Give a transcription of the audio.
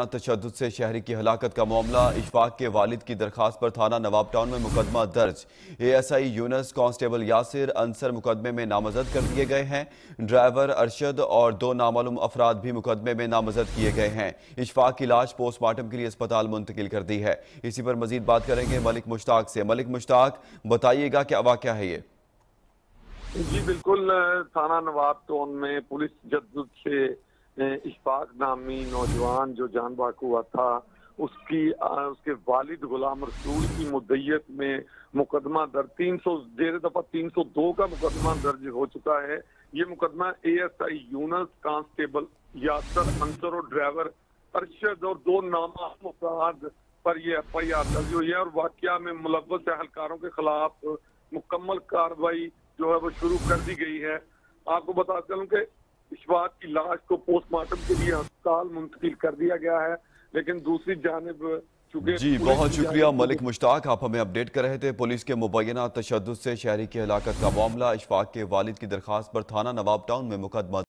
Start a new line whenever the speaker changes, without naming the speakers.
तशद्दुद से शहरी की हलाकत का मामला। इशफाक के वालिद की दरखास्त पर थाना नवाब टाउन में मुकदमा दर्ज। एएसआई यूनस, कांस्टेबल यासिर अंसर मुकदमे में नामजद कर दिए गए हैं। ड्राइवर अरशद और 2 नामालूम अफराद भी मुकदमे में नामजद किए गए हैं। इशफाक की लाश पोस्टमार्टम के लिए अस्पताल मुंतकिल कर दी है। इसी पर मजीद बात करेंगे मलिक मुश्ताक से। मलिक मुश्ताक, बताइएगा क्या वाकया है ये?
जी बिल्कुल, थाना नवाब टाउन में पुलिस तशद्दुद से इशफाक नामी नौजवान जो जान बाक हुआ था उसके वालिद गुलाम रसूल की मुद्दईयत में मुकदमा दर्ज 302 का मुकदमा दर्ज हो चुका है। ये मुकदमा एएसआई यूनस, कांस्टेबल यासर अंसर और ड्राइवर अरशद और 2 नामालूम अफराद पर यह एफआईआर दर्ज हुई है और वाकया में मुलव्वस अहलकारों के खिलाफ मुकम्मल कार्रवाई जो है वो शुरू कर दी गई है। आपको बता चलूं कि इशफाक की लाश को पोस्टमार्टम के लिए अस्पताल मुंतकिल कर दिया गया है, लेकिन दूसरी जानिब चूंकि
जी बहुत शुक्रिया मलिक मुश्ताक, आप हमें अपडेट कर रहे थे। पुलिस के मुबैना तशद्दुद से शहरी की हलाकत का मामला। इशफाक के वालिद की दरखास्त पर थाना नवाब टाउन में मुकदमा